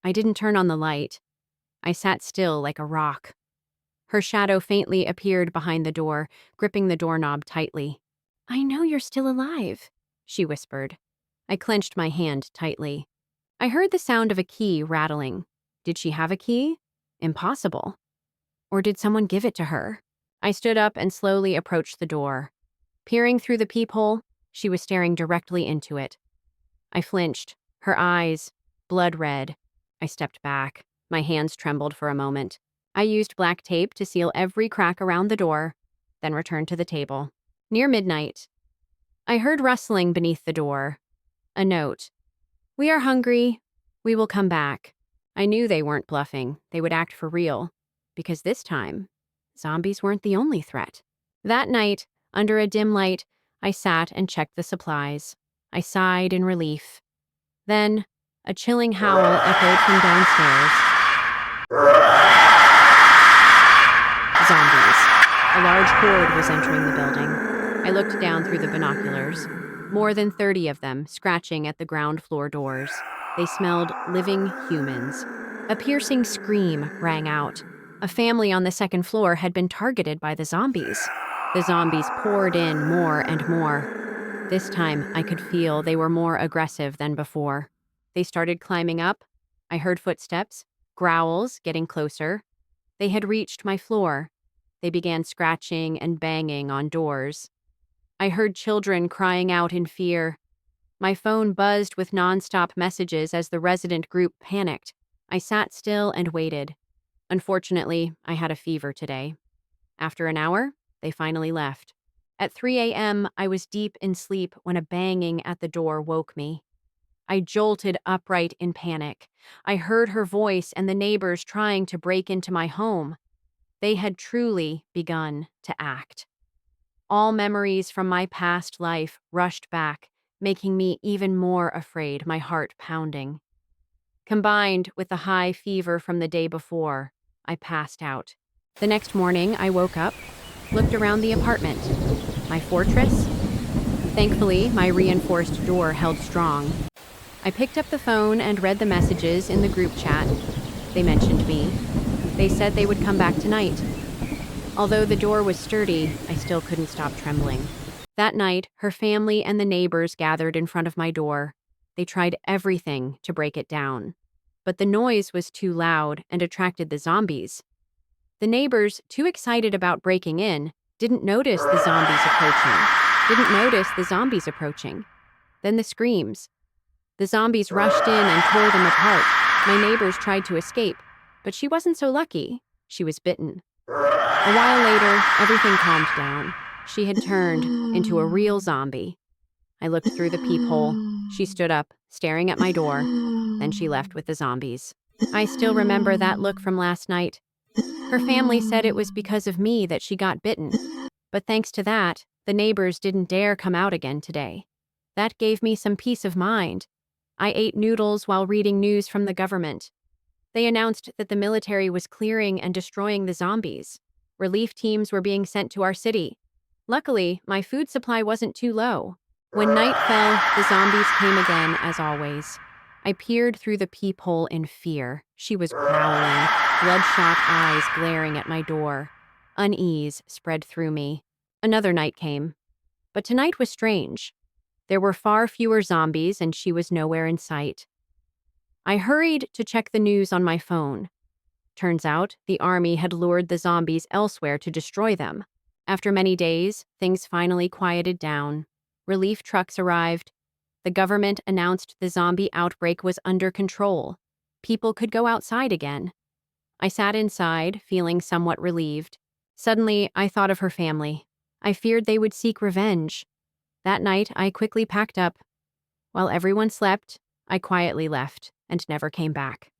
I didn't turn on the light. I sat still like a rock. Her shadow faintly appeared behind the door, gripping the doorknob tightly. "I know you're still alive," she whispered. I clenched my hand tightly. I heard the sound of a key rattling. Did she have a key? Impossible. Or did someone give it to her? I stood up and slowly approached the door. Peering through the peephole, she was staring directly into it. I flinched, her eyes blood red. I stepped back. My hands trembled for a moment. I used black tape to seal every crack around the door, then returned to the table. Near midnight, I heard rustling beneath the door. A note. "We are hungry. We will come back." I knew they weren't bluffing. They would act for real. Because this time, zombies weren't the only threat. That night, under a dim light, I sat and checked the supplies. I sighed in relief. Then, a chilling howl echoed from downstairs. Zombies. A large horde was entering the building. I looked down through the binoculars. More than 30 of them, scratching at the ground floor doors. They smelled living humans. A piercing scream rang out. A family on the second floor had been targeted by the zombies. The zombies poured in more and more. This time, I could feel they were more aggressive than before. They started climbing up. I heard footsteps, growls getting closer. They had reached my floor. They began scratching and banging on doors. I heard children crying out in fear. My phone buzzed with nonstop messages as the resident group panicked. I sat still and waited. Unfortunately, I had a fever today. After an hour, they finally left. At 3 a.m., I was deep in sleep when a banging at the door woke me. I jolted upright in panic. I heard her voice and the neighbors trying to break into my home. They had truly begun to act. All memories from my past life rushed back, making me even more afraid, my heart pounding. Combined with the high fever from the day before, I passed out. The next morning, I woke up, looked around the apartment. My fortress? Thankfully, my reinforced door held strong. I picked up the phone and read the messages in the group chat. They mentioned me. They said they would come back tonight. Although the door was sturdy, I still couldn't stop trembling. That night, her family and the neighbors gathered in front of my door. They tried everything to break it down. But the noise was too loud and attracted the zombies. The neighbors, too excited about breaking in, didn't notice the zombies approaching. Then the screams. The zombies rushed in and tore them apart. My neighbors tried to escape, but she wasn't so lucky. She was bitten. A while later, everything calmed down. She had turned into a real zombie. I looked through the peephole. She stood up, staring at my door. Then she left with the zombies. I still remember that look from last night. Her family said it was because of me that she got bitten. But thanks to that, the neighbors didn't dare come out again today. That gave me some peace of mind. I ate noodles while reading news from the government. They announced that the military was clearing and destroying the zombies. Relief teams were being sent to our city. Luckily, my food supply wasn't too low. When night fell, the zombies came again, as always. I peered through the peephole in fear. She was growling, bloodshot eyes glaring at my door. Unease spread through me. Another night came. But tonight was strange. There were far fewer zombies, and she was nowhere in sight. I hurried to check the news on my phone. Turns out, the army had lured the zombies elsewhere to destroy them. After many days, things finally quieted down. Relief trucks arrived. The government announced the zombie outbreak was under control. People could go outside again. I sat inside, feeling somewhat relieved. Suddenly, I thought of her family. I feared they would seek revenge. That night, I quickly packed up. While everyone slept, I quietly left and never came back.